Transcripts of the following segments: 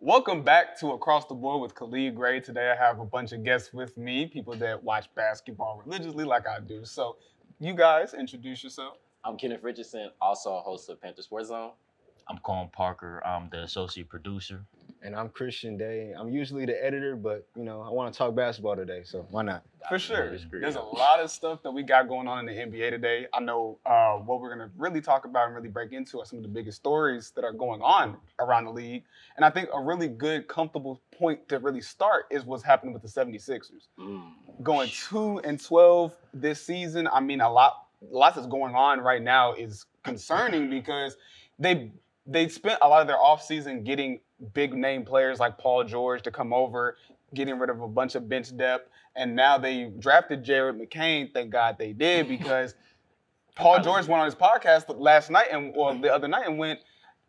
Welcome back to Across the Board with Khalid Gray. Today I have a bunch of guests with me, people that watch basketball religiously like I do. So you guys introduce yourself. I'm Kenneth Richardson, also a host of Panther Sports Zone. I'm Cohen Parker. I'm the associate producer. And I'm Christian Day. I'm usually the editor, but I want to talk basketball today, so why not? For sure. There's a lot of stuff that we got going on in the NBA today. I know what we're going to really talk about and really break into are some of the biggest stories that are going on around the league. And I think a really good, comfortable point to really start is what's happening with the 76ers. Going 2-12 this season, I mean, a lot that's going on right now is concerning because they spent a lot of their offseason getting big name players like Paul George to come over, getting rid of a bunch of bench depth. And now they drafted Jared McCain. Thank God they did, because Paul George went on his podcast last night or the other night and went,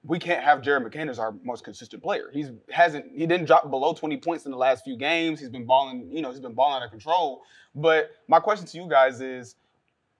we can't have Jared McCain as our most consistent player. He didn't drop below 20 points in the last few games. He's been balling out of control. But my question to you guys is,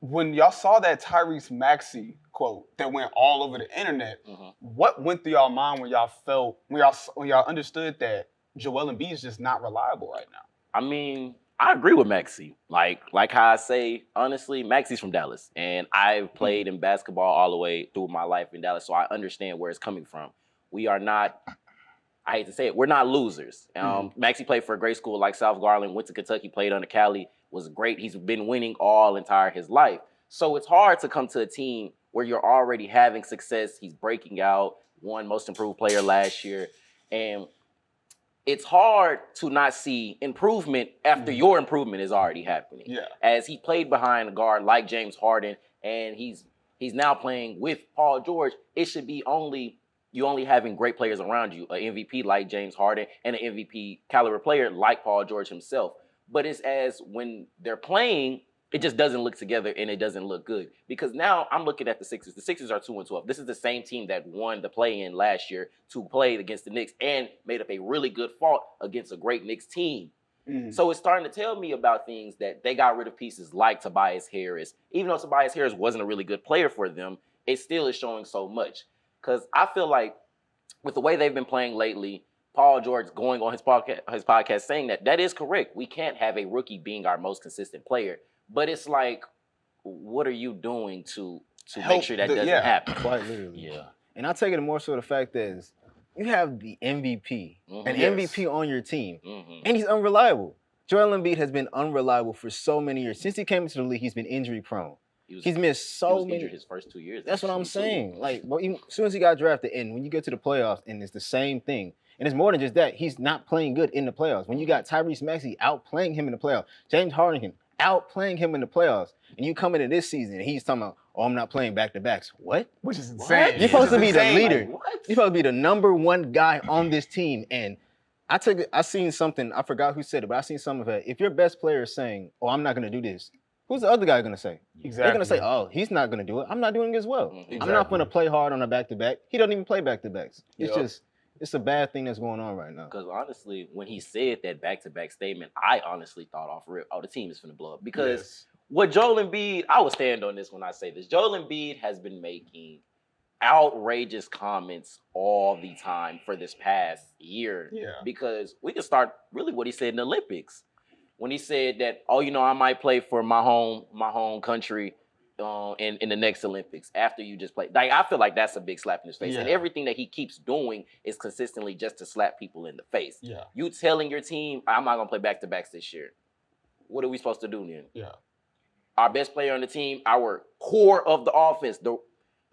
when y'all saw that Tyrese Maxey quote that went all over the internet, what went through y'all mind when y'all understood that Joel Embiid is just not reliable right now? I mean, I agree with Maxey. Like how I say, honestly, Maxey's from Dallas, and I've played in basketball all the way through my life in Dallas, so I understand where it's coming from. We are not, I hate to say it, we're not losers. Maxey played for a great school like South Garland, went to Kentucky, played under Cali, was great. He's been winning his life. So it's hard to come to a team where you're already having success. He's breaking out, won most improved player last year. And it's hard to not see improvement after your improvement is already happening. Yeah. As he played behind a guard like James Harden, and he's now playing with Paul George, it should be you only having great players around you, an MVP like James Harden and an MVP caliber player like Paul George himself. But it's as when they're playing, it just doesn't look together and it doesn't look good. Because now I'm looking at the Sixers. The Sixers are 2-12. This is the same team that won the play-in last year to play against the Knicks and made up a really good fought against a great Knicks team. So it's starting to tell me about things that they got rid of pieces like Tobias Harris. Even though Tobias Harris wasn't a really good player for them, it still is showing so much. Because I feel like with the way they've been playing lately, Paul George going on his podcast saying that is correct. We can't have a rookie being our most consistent player. But it's like, what are you doing to make sure that doesn't happen? Quite literally. Yeah. And I take it more so the fact that is you have the MVP, MVP on your team, and he's unreliable. Joel Embiid has been unreliable for so many years. Since he came into the league, he's been injury prone. He's missed so many. Injured his first 2 years. That's what I'm saying. Like, well, even as soon as he got drafted, and when you get to the playoffs, and it's the same thing. And it's more than just that. He's not playing good in the playoffs. When you got Tyrese Maxey outplaying him in the playoffs, James Harden outplaying him in the playoffs, and you come into this season and he's talking about, oh, I'm not playing back-to-backs. What? Which is insane. You're supposed to be the leader. Like, You're supposed to be the number one guy on this team. And I seen something, I forgot who said it, but I seen some of it. If your best player is saying, oh, I'm not going to do this, who's the other guy going to say? Exactly. They're going to say, oh, he's not going to do it. I'm not doing it as well. Exactly. I'm not going to play hard on a back-to-back. He doesn't even play back-to-backs. It's a bad thing that's going on right now. Because honestly, when he said that back-to-back statement, I honestly thought off rip, the team is finna blow up. Because what Joel Embiid, I will stand on this when I say this, Joel Embiid has been making outrageous comments all the time for this past year. Yeah. Because we can start really what he said in the Olympics. When he said that, I might play for my home country in the next Olympics after you just play. Like, I feel like that's a big slap in his face. Yeah. And everything that he keeps doing is consistently just to slap people in the face. Yeah. You telling your team, I'm not going to play back-to-backs this year. What are we supposed to do then? Yeah. Our best player on the team, our core of the offense, the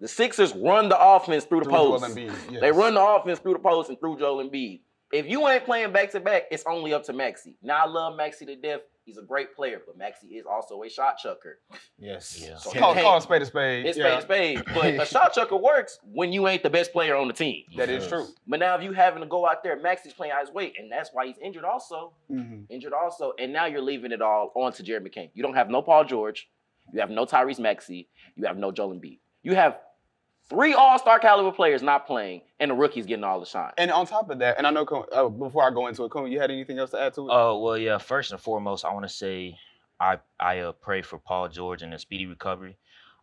Sixers run the offense through the post. Yes. They run the offense through the post and through Joel Embiid. If you ain't playing back-to-back, it's only up to Maxey. Now, I love Maxey to death. He's a great player, but Maxey is also a shot chucker. Yes. Yeah. So call a spade a spade. It's spade a spade. But a shot chucker works when you ain't the best player on the team. That is true. But now if you having to go out there, Maxey's playing out his weight, and that's why he's injured also. And now you're leaving it all on to Jared McCain. You don't have no Paul George. You have no Tyrese Maxey. You have no Joel Embiid. You have 3 all-star caliber players not playing, and the rookie's getting all the shine. And on top of that, and I know, before I go into it, Cohen, you had anything else to add to it? Well, yeah, first and foremost, I want to say I pray for Paul George and a speedy recovery.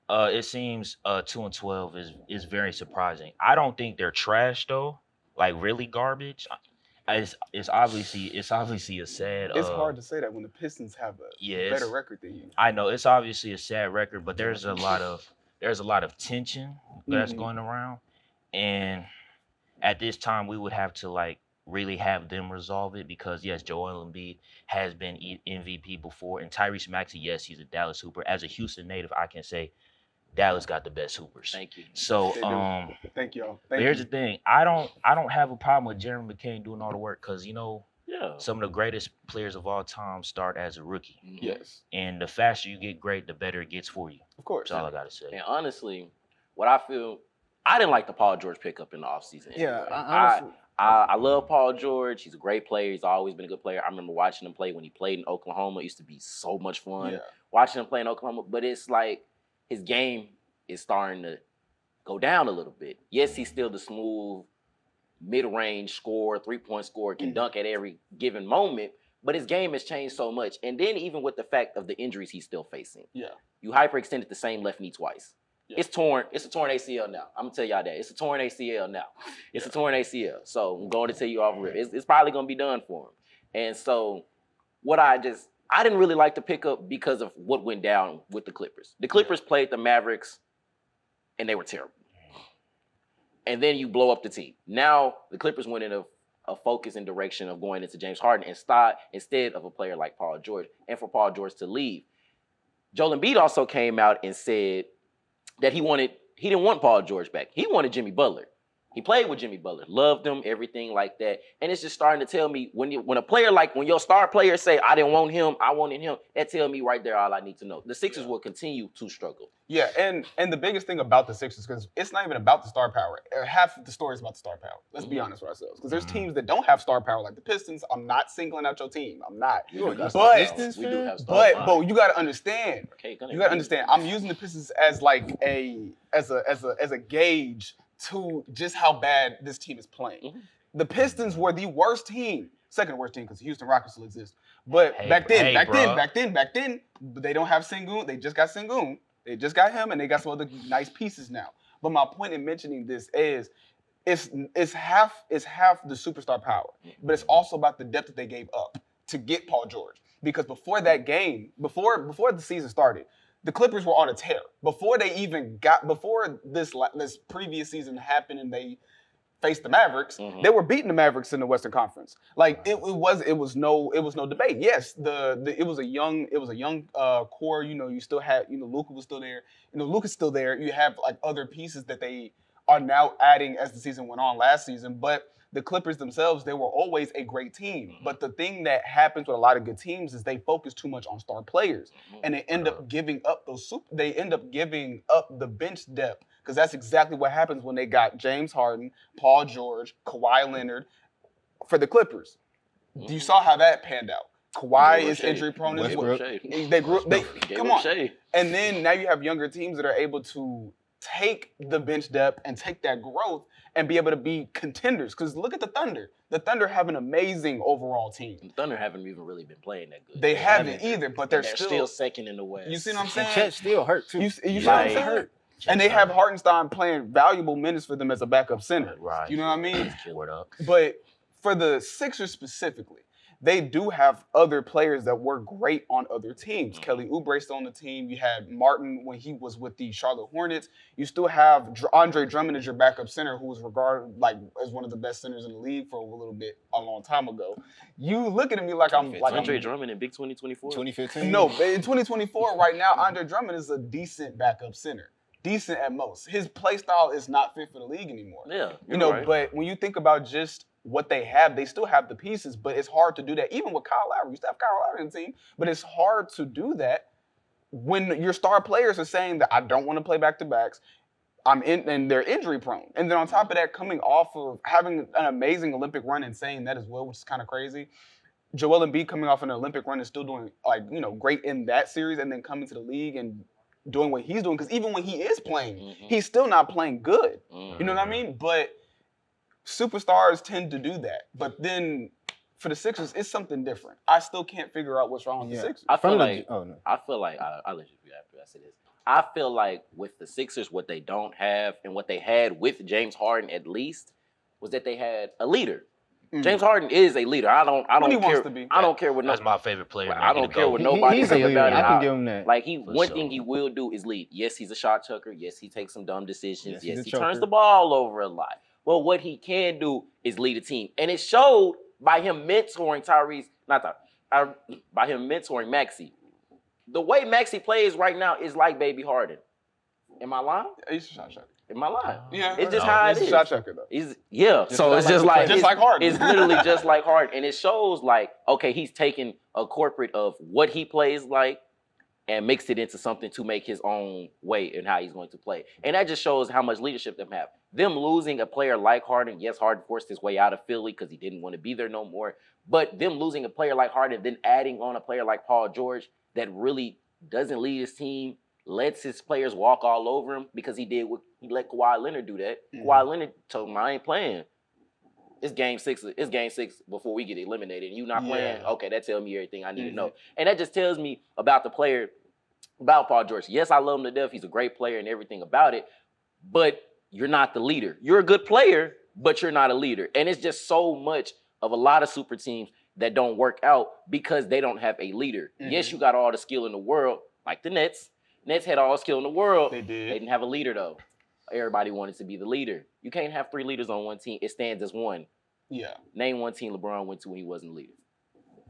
It seems 2-12 is very surprising. I don't think they're trash, though. like really garbage, it's obviously a sad. It's hard to say that when the Pistons have a better record than you. I know it's obviously a sad record, but there's a lot of tension that's going around, and at this time we would have to like really have them resolve it because yes, Joel Embiid has been MVP before, and Tyrese Maxey, yes, he's a Dallas Hooper. As a Houston native, I can say Dallas got the best hoopers. Thank you. So thank y'all. Here's the thing. I don't have a problem with Jeremy McCain doing all the work because some of the greatest players of all time start as a rookie. Yes. And the faster you get great, the better it gets for you. Of course. That's all I gotta say. And honestly, what I feel, I didn't like the Paul George pickup in the offseason. Yeah, Anyway. I love Paul George. He's a great player. He's always been a good player. I remember watching him play when he played in Oklahoma. It used to be so much fun watching him play in Oklahoma. But it's like his game is starting to go down a little bit. Yes, he's still the smooth, mid-range scorer, three-point scorer, can dunk at every given moment. But his game has changed so much. And then even with the fact of the injuries he's still facing. Yeah. You hyperextended the same left knee twice. Yeah. It's torn. It's a torn ACL now. I'm gonna tell y'all that. It's a torn ACL now. It's a torn ACL. So I'm going to tell you off rip. It's probably gonna be done for him. And so I didn't really like the pickup because of what went down with the Clippers. The Clippers played the Mavericks and they were terrible. And then you blow up the team. Now the Clippers went in a focus and direction of going into James Harden instead of a player like Paul George, and for Paul George to leave. Joel Embiid also came out and said that he didn't want Paul George back. He wanted Jimmy Butler. He played with Jimmy Butler, loved him, everything like that. And it's just starting to tell me when your star players say, I didn't want him, I wanted him, that tell me right there all I need to know. The Sixers will continue to struggle. Yeah, and the biggest thing about the Sixers, because it's not even about the star power. Half of the story is about the star power. Let's be honest with ourselves. Because there's teams that don't have star power like the Pistons. I'm not singling out your team. I'm not. We do have But you got to understand. Okay, you got to understand. I'm using the Pistons as like as a gauge to just how bad this team is playing. The Pistons were the worst team, second worst team because the Houston Rockets still exist. But back then, they don't have Sengun. They just got Sengun. They just got him, and they got some other nice pieces now. But my point in mentioning this is, it's half the superstar power, but it's also about the depth that they gave up to get Paul George. Because before that game, before the season started, the Clippers were on a tear. Before this previous season happened and they faced the Mavericks, they were beating the Mavericks in the Western Conference. Like it was no debate. Yes, it was a young core. You still had Luka was still there. Luka's still there. You have like other pieces that they are now adding as the season went on last season, but the Clippers themselves, they were always a great team. But the thing that happens with a lot of good teams is they focus too much on star players, and they end up giving up the bench depth, because that's exactly what happens when they got James Harden, Paul George, Kawhi Leonard for the Clippers. You saw how that panned out. Kawhi is injury prone as well. Come on. And then now you have younger teams that are able to take the bench depth and take that growth and be able to be contenders. Because look at the Thunder. The Thunder have an amazing overall team. The Thunder haven't even really been playing that good. They haven't either, but they're still second in the West. You see what I'm saying? And Chet still hurt too. You see what I'm saying? And they have Hartenstein playing valuable minutes for them as a backup center. Right. You know what I mean? Word up. But for the Sixers specifically, they do have other players that were great on other teams. Kelly Oubre still on the team. You had Martin when he was with the Charlotte Hornets. You still have Andre Drummond as your backup center, who was regarded like as one of the best centers in the league for a long time ago. You looking at me like I'm like Andre Drummond in Big 2024? 2015? No, but in 2024 right now, Andre Drummond is a decent backup center. Decent at most. His play style is not fit for the league anymore. Yeah, right. But when you think about just what they have, they still have the pieces, but it's hard to do that. Even with Kyle Lowry, you still have Kyle Lowry in the team, but it's hard to do that when your star players are saying that I don't want to play back-to-backs, and they're injury prone. And then on top of that, coming off of having an amazing Olympic run and saying that as well, which is kind of crazy. Joel Embiid coming off an Olympic run and still doing great in that series, and then coming to the league and doing what he's doing. Because even when he is playing, he's still not playing good. You know what I mean? But superstars tend to do that. But then for the Sixers, it's something different. I still can't figure out what's wrong with the Sixers. I'll let you after I say this. I feel like with the Sixers, what they don't have and what they had with James Harden at least was that they had a leader. James Harden is a leader. I don't he care. wants to be. I don't care what That's my favorite player. I don't care what nobody He's a say leader. about it. I can give him that. Like For one sure. thing he will do is lead. Yes, he's a shot chucker. Yes, he takes some dumb decisions. Yes, he's a Yes, he choker. turns the ball over a lot. Well, what he can do is lead a team, and it showed by him mentoring by him mentoring Maxey. The way Maxey plays right now is like Baby Harden. Am I lying? He's a shot chucker. Am I lying? Yeah, It's just how it he's is. a shot chucker though. So it's just like Harden. It's literally just like Harden, and it shows like okay, he's taking a corporate of what he plays like and mixed it into something to make his own way and how he's going to play, and that just shows how much leadership them have. Them losing a player like Harden, yes, Harden forced his way out of Philly because he didn't want to be there no more. But them losing a player like Harden, then adding on a player like Paul George that really doesn't lead his team, lets his players walk all over him because he let Kawhi Leonard do that. Kawhi Leonard told him, I ain't playing. It's game six before we get eliminated. And you not playing? Okay, that tells me everything I need to know. And that just tells me about the player, about Paul George. Yes, I love him to death. He's a great player and everything about it. But you're not the leader. You're a good player, but you're not a leader. And it's just so much of a lot of super teams that don't work out because they don't have a leader. Yes, you got all the skill in the world, like the Nets. Nets had all the skill in the world. They did. They didn't have a leader, though. Everybody wanted to be the leader. You can't have 3 leaders on one team. It stands as one. Yeah. Name one team LeBron went to when he wasn't the leader.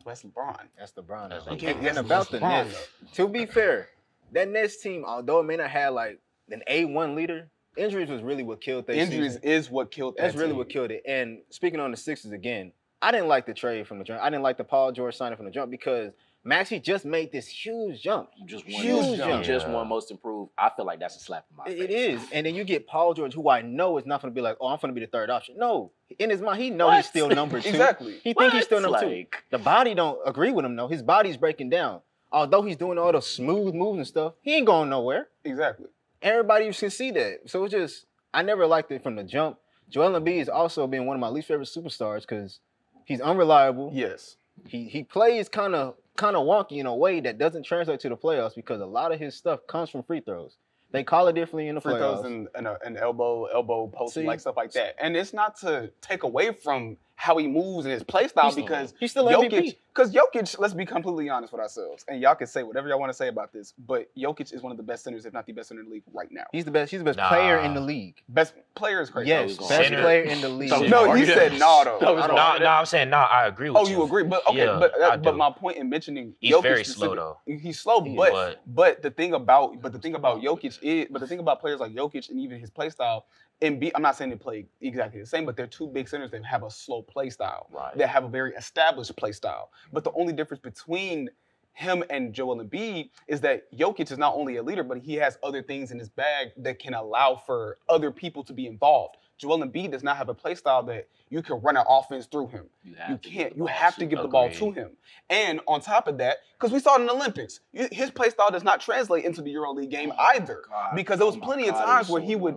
That's LeBron. That's LeBron. That's though. LeBron. And about the LeBron, Nets, to be fair, that Nets team, although it may not have like an A1 leader, injuries was really what killed their Injuries season. is what killed that That's really team. what killed it. And speaking on the Sixers again, I didn't like the trade from the jump. I didn't like the Paul George signing from the jump because Maxey just made this huge jump. You just won. Huge jump. You just won most improved. I feel like that's a slap in my face. It is. And then you get Paul George, who I know is not going to be like, oh, I'm going to be the third option. No. In his mind, he knows What? he's still number 2. Exactly. He think he's still What? number 2. Like- The body don't agree with him, though. His body's breaking down. Although he's doing all those smooth moves and stuff, he ain't going nowhere. Exactly. Everybody can see that. So it's just, I never liked it from the jump. Joel Embiid has also been one of my least favorite superstars because he's unreliable. Yes. He plays kind of wonky in a way that doesn't translate to the playoffs because a lot of his stuff comes from free throws. They call it differently in the Free playoffs. throws and elbow post, See? like stuff like that. And it's not to take away from how he moves and his play style because he's still Jokic, MVP. because Jokic, let's be completely honest with ourselves, and y'all can say whatever y'all want to say about this, but Jokic is one of the best centers, if not the best center in the league right now. He's the best Nah. player in the league. Best player is crazy. Yes, was best gonna say player in the league. So No, he Argue said that. no though. So I don't- No, I'm saying no. I agree with Oh, you. you agree? But okay, Yeah, I but do. my point in mentioning He's Jokic very slow, specific- though. He's slow, But- but the thing about Jokic is, but the thing about players like Jokic and even his play style, I'm not saying they play exactly the same, but they're 2 big centers that have a slow play style. Right. That have a very established play style. But the only difference between him and Joel Embiid is that Jokic is not only a leader, but he has other things in his bag that can allow for other people to be involved. Joel Embiid does not have a play style that you can run an offense through him. You can't. You have to give the ball to him. And on top of that, because we saw it in the Olympics, his play style does not translate into the EuroLeague game either. Because there was plenty of times where he would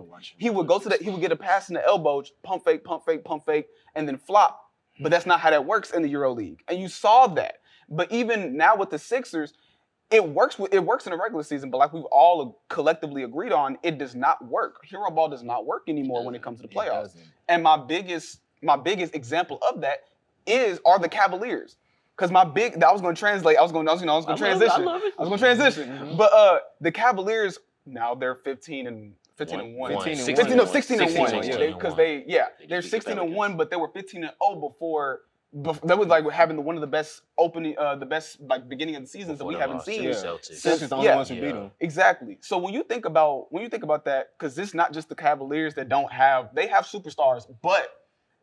go to that, he would get a pass in the elbow, pump fake, and then flop. But that's not how that works in the EuroLeague. And you saw that. But even now with the Sixers, it works in the regular season, but like we've all collectively agreed on, it does not work. Hero ball does not work anymore when it comes to the playoffs. And my biggest example of that are the Cavaliers. Because I was going to translate. I was going to transition. I love it. I was going to transition. But the Cavaliers now they're 15 and 1. 16 No, 16 and 1. 16 Yeah, because they're 16 and 1, but they were 15 and 0 before. That was like having one of the best beginning of the seasons that we haven't seen. Celtics the only ones who beat them. Exactly. So when you think about that, because it's not just the Cavaliers that they have superstars, but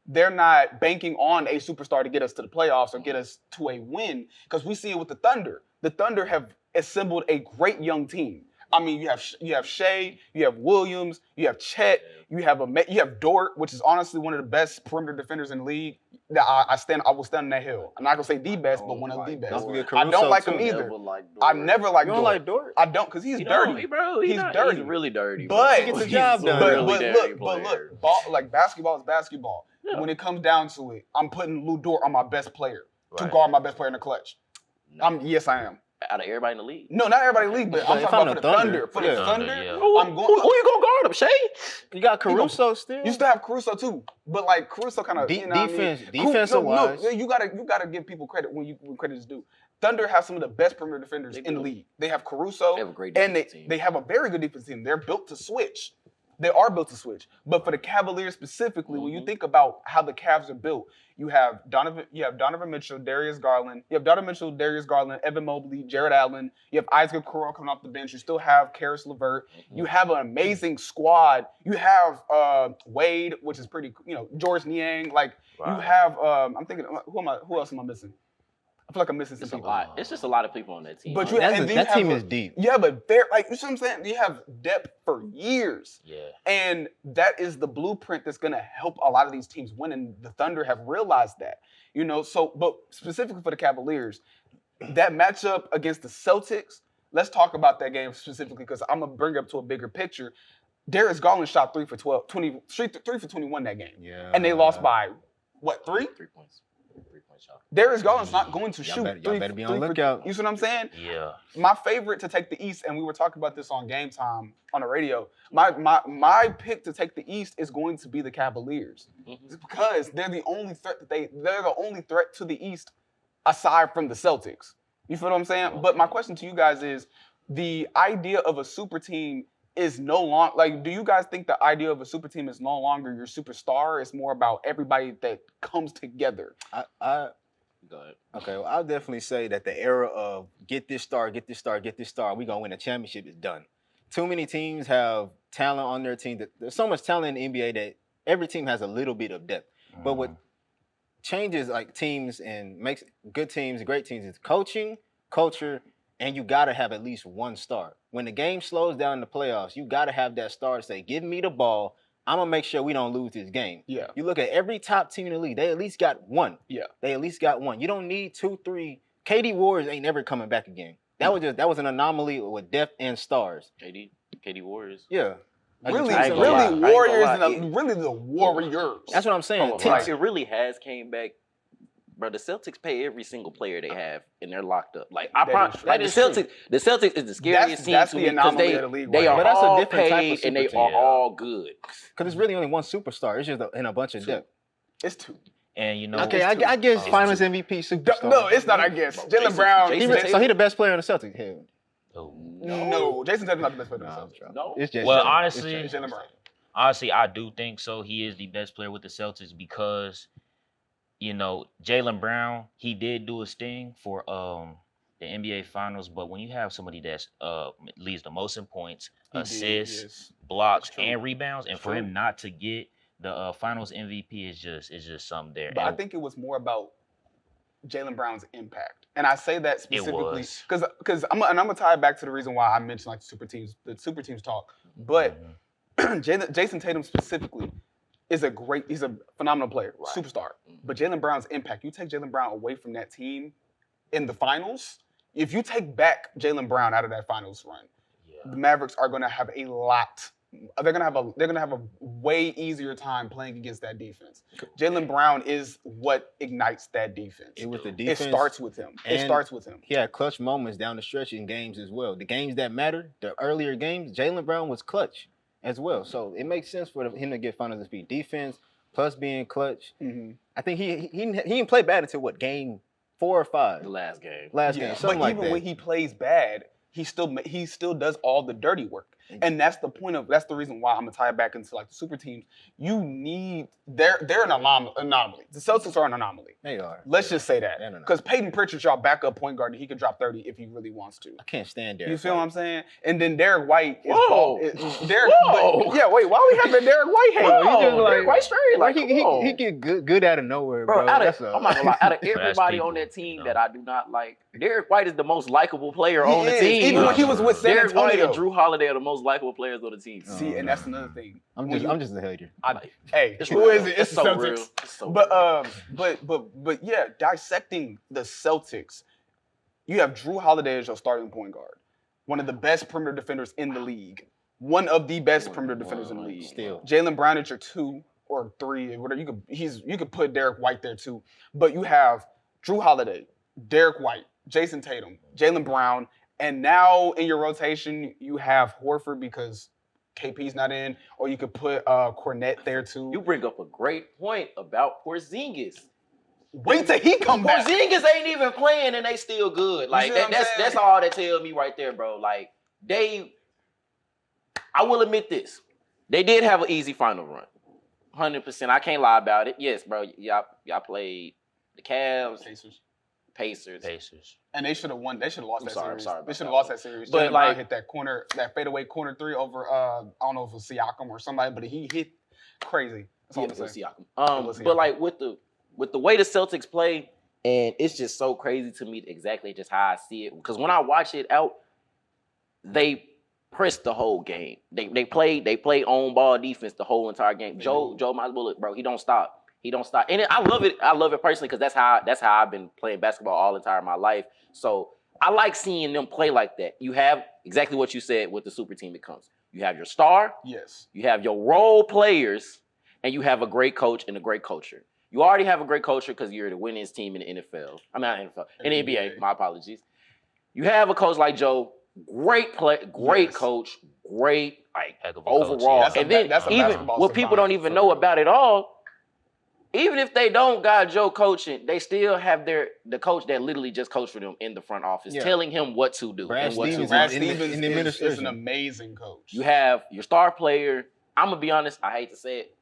they're not banking on a superstar to get us to the playoffs or get us to a win. Because we see it with the Thunder. The Thunder have assembled a great young team. I mean, you have Shea, you have Williams, you have Chet, you have Dort, which is honestly one of the best perimeter defenders in the league. I will stand on that hill. I'm not gonna say the best, but one of the best. I don't like him either. I never liked Dort. You don't like Dort? I don't, because he's dirty. He's dirty. He's really dirty. But he gets the job done. But look, basketball is basketball. Yeah. When it comes down to it, I'm putting Lou Dort on my best player to Right. guard my best player in the clutch. Yes, I am. Out of everybody in the league. No, not everybody in the league, but I'm If talking I'm about for the the Thunder, Thunder. For yeah. the Thunder, Yeah. I'm Who going. you gonna guard him, Shay? You got Caruso still. You still have Caruso too, but like Caruso kind of Defensive wise. You gotta give people credit when credit is due. Thunder have some of the best perimeter defenders They in the do. league. They have Caruso, They have a great and defensive team. they have a very good defense team. They're built to switch. They are built to switch. But for the Cavaliers specifically, when you think about how the Cavs are built, you have Donovan Mitchell, Darius Garland, Evan Mobley, Jared Allen, you have Isaac Okoro coming off the bench, you still have Karis LeVert, you have an amazing squad. You have Wade, which is pretty, George Niang, you have I'm thinking who else am I missing? I feel like I'm missing some It's a people. lot. It's just a lot of people on that team. But That team is deep. You have you see what I'm saying? You have depth for years. Yeah. And that is the blueprint that's going to help a lot of these teams win. And the Thunder have realized that, but specifically for the Cavaliers, that matchup against the Celtics, let's talk about that game specifically because I'm going to bring it up to a bigger picture. Darius Garland shot 3 for 21 that game. Yeah. And they lost by, what, 3? 3 points. 3-point shot. Darius Garland's not going to shoot. Y'all better be on the lookout. You see what I'm saying? Yeah. My favorite to take the East, and we were talking about this on Game Time on the radio. My pick to take the East is going to be the Cavaliers, because they're the only threat they're the only threat to the East aside from the Celtics. You feel what I'm saying? But my question to you guys is, the idea of a super team is no longer do you guys think the idea of a super team is no longer your superstar? It's more about everybody that comes together. Go ahead. Okay, well, I'll definitely say that the era of get this star, we gonna win a championship is done. Too many teams have talent on their team. There's so much talent in the NBA that every team has a little bit of depth. But what changes teams and makes good teams, great teams is coaching, culture, and you gotta have at least one star. When the game slows down in the playoffs, you gotta have that star to say, give me the ball. I'm gonna make sure we don't lose this game. Yeah. You look at every top team in the league, they at least got one. Yeah. They at least got one. You don't need 2, 3. KD Warriors ain't never coming back again. That was an anomaly with depth and stars. KD Warriors. Yeah. Really, I ain't gonna lie. Warriors I ain't gonna and really the Warriors. That's what I'm saying. It really has came back. Bro, the Celtics pay every single player they have, and they're locked up. The Celtics is the scariest team that's to the me because anomaly of the league they right are now. But that's a all different type of paid and they super are team. all good. Because it's really only one superstar. It's just in a bunch of depth. It's 2. And Okay, I guess Finals MVP superstar. No, it's not. I guess Jaylen Brown. Jason He the best player on the Celtics. Hell, No, Jason Tatum's not the best player. No. it's just Well, Jaylen. honestly, It's Jaylen Brown. Honestly, I do think so. He is the best player with the Celtics because, Jaylen Brown, he did do his thing for the NBA Finals, but when you have somebody that's leads the most in points, assists, blocks, and rebounds, and for him not to get the Finals MVP is just something there. But I think it was more about Jaylen Brown's impact, and I say that specifically because I'm gonna tie it back to the reason why I mentioned the super teams talk. But Jason Tatum specifically is he's a phenomenal player, superstar. But Jaylen Brown's impact, you take Jaylen Brown away from that team in the finals, if you take back Jaylen Brown out of that finals run, the Mavericks are gonna have they're gonna have a way easier time playing against that defense. Jaylen Brown is what ignites that defense. It starts with him. He had clutch moments down the stretch in games as well. The games that matter, the earlier games, Jaylen Brown was clutch as well. So it makes sense for him to get Finals MVP. Defense plus being clutch. Mm-hmm. I think he didn't play bad until game 4 or 5. The last game. Something like that. But even when he plays bad, he still does all the dirty work. And that's the reason why I'm gonna tie it back into the super teams. They're an anomaly. The Celtics are an anomaly. They are. Let's just say that. Because Peyton Pritchard's y'all backup point guard, and he can drop 30 if he really wants to. I can't stand Derek. You feel what I'm saying? And then Derek White is Whoa. wait, why we having Derek White hate? Derek White straight. He get good out of nowhere, Bro, bro. I'm not gonna lie. Out of everybody people, on that team that I do not like, Derek White is the most likable player on the is. team. Even when he was with San Derek White Antonio. and Drew Holiday are the most likable players on the team. See, and that's another thing. I'm just a hater. Who is it? It's the so Celtics. real. It's so real. But yeah, dissecting the Celtics, you have Drew Holiday as your starting point guard, one of the best perimeter defenders in the league, one of the best perimeter defenders in the league. Still, Jaylen Brown at your 2 or 3, whatever. You could put Derek White there too, but you have Drew Holiday, Derek White, Jason Tatum, Jaylen Brown, and now in your rotation you have Horford because KP's not in, or you could put Cornette there too. You bring up a great point about Porzingis. Wait till he come back. Porzingis ain't even playing and they still good. Like that's all that tells me right there, bro. Like I will admit this. They did have an easy final run. 100%. I can't lie about it. Yes, bro. Y'all played the Cavs, Pacers. And they should have won. They should have lost that series. They should have that lost that series. But like hit that fadeaway corner three over I don't know if it was Siakam or somebody, but he hit crazy. That's all it was Siakam. But like with the way the Celtics play, and it's just so crazy to me exactly just how I see it. Because when I watch it out, they pressed the whole game. They played on ball defense the whole entire game. Joe Miles Bullock, bro, he don't stop. And I love it. I love it personally because that's how I've been playing basketball all the entire my life. So I like seeing them play like that. You have exactly what you said with the super team it comes. You have your star. Yes. You have your role players, and you have a great coach and a great culture. You already have a great culture because you're the winningest team in the NFL. I mean, not NFL, in the NBA. My apologies. You have a coach like Joe. Great coach, great overall. Coach, and then even what people don't even know about it all, even if they don't got Joe coaching, they still have the coach that literally just coached for them in the front office, telling him what to do Brad and what to do. Brad Stevens is an amazing coach. You have your star player. I'm gonna be honest. I hate to say it.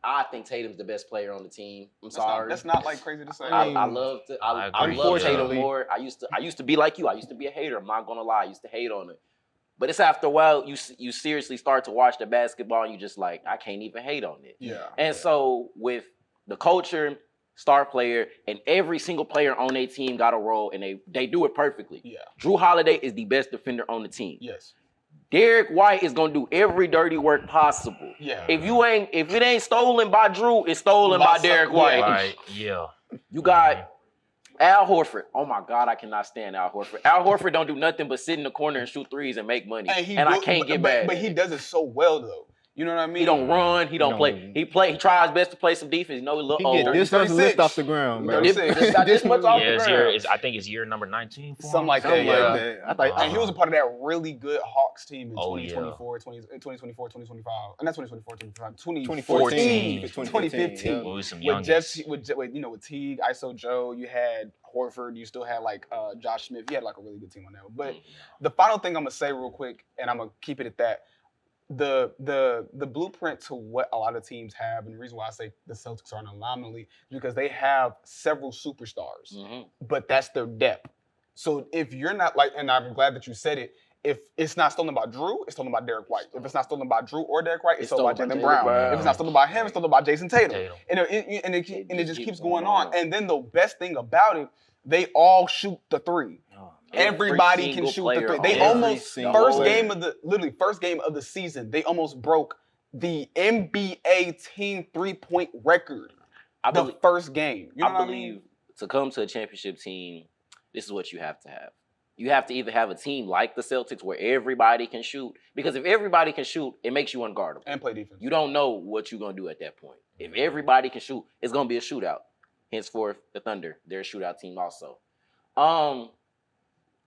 I think Tatum's the best player on the team. Sorry. That's not like crazy to say. I love Tatum more. I used to be like you. I used to be a hater. I'm not gonna lie. I used to hate on it. But it's after a while you seriously start to watch the basketball and you just like, I can't even hate on it. Yeah. And so with the culture, star player, and every single player on their team got a role and they do it perfectly. Yeah. Drew Holiday is the best defender on the team. Yes. Derek White is gonna do every dirty work possible. Yeah. If it ain't stolen by Drew, it's stolen by Derek White. Right. Yeah. You got Al Horford. Oh my God, I cannot stand Al Horford. Al Horford don't do nothing but sit in the corner and shoot threes and make money. And I can't get mad. But he does it so well though. You know what I mean? He don't run. He don't play. He tries best to play some defense. You know, he look old. He get this much lift off the ground, bro. This much off the ground. I think it's year number 19 for him. Something like that, yeah. And he was a part of that really good Hawks team in 2024, 2025. And that's 2024, 2014. 2015. With some young with Teague, ISO Joe, you had Horford, you still had like Josh Smith. You had like a really good team on that. But the final thing I'm gonna say real quick, and I'm gonna keep it at that. The blueprint to what a lot of teams have, and the reason why I say the Celtics are an anomaly is because they have several superstars, but that's their depth. So if you're not like, and I'm glad that you said it, if it's not stolen by Drew, it's stolen by Derek White. If it's not stolen by Drew or Derek White, it's stolen by Jaylen Brown. If it's not stolen by him, it's stolen by Jason Tatum. And it just keeps going on. And then the best thing about it, they all shoot the three. Everybody can shoot the three. They almost first game of the season, they almost broke the NBA team 3-point record. The first game. You know what I mean? To come to a championship team, this is what you have to have. You have to either have a team like the Celtics where everybody can shoot. Because if everybody can shoot, it makes you unguardable. And play defense. You don't know what you're going to do at that point. If everybody can shoot, it's going to be a shootout. Henceforth, the Thunder, they're a shootout team also.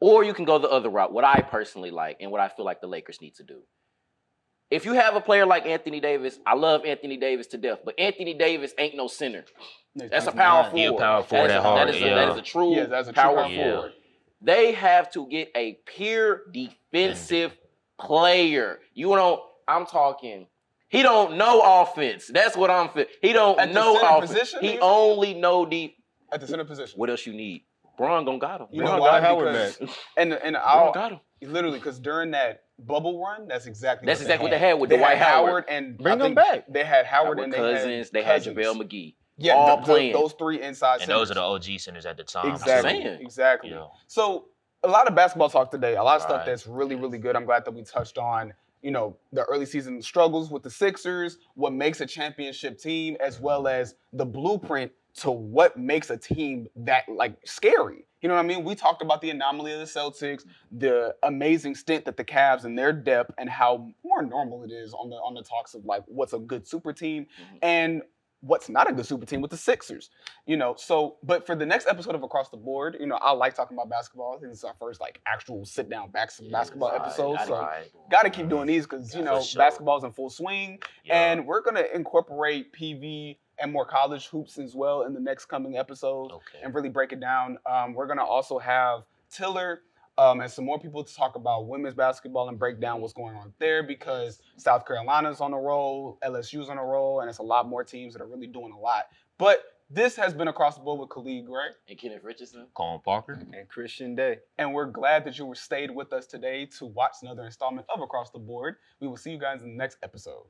Or you can go the other route, what I personally like and what I feel like the Lakers need to do. If you have a player like Anthony Davis, I love Anthony Davis to death, but Anthony Davis ain't no center. That's a power forward. He a power forward at heart. That is a true power forward. They have to get a pure defensive player. I'm talking, he don't know offense. That's what I'm feeling. He don't know offense. Position, he only know at the center position. What else you need? Braun gonna got him. You know why? Howard and Braun got him. Literally, because during that bubble run, that's exactly what they had with Dwight Howard. And bring them back. They had Howard and Cousins. They had JaVale McGee. Yeah, all playing. Those three inside centers. And those are the OG centers at the time. Exactly. Yeah. So a lot of basketball talk today. A lot of stuff that's really, really good. I'm glad that we touched on, the early season struggles with the Sixers, what makes a championship team, as well as the blueprint to what makes a team that scary. You know what I mean? We talked about the anomaly of the Celtics, the amazing stint that the Cavs and their depth, and how more normal it is on the talks of what's a good super team. And what's not a good super team with the Sixers. So but for the next episode of Across the Board, I like talking about basketball. I think this is our first like actual sit down basketball episode. So gotta keep doing these because basketball's in full swing. Yeah. And we're gonna incorporate PV and more college hoops as well in the next coming episodes and really break it down. We're gonna also have Tiller and some more people to talk about women's basketball and break down what's going on there because South Carolina's on a roll, LSU's on a roll, and it's a lot more teams that are really doing a lot. But this has been Across the Board with Khalid Gray. And Kenneth Richardson. Cohen Parker. And Christian Day. And we're glad that you stayed with us today to watch another installment of Across the Board. We will see you guys in the next episode.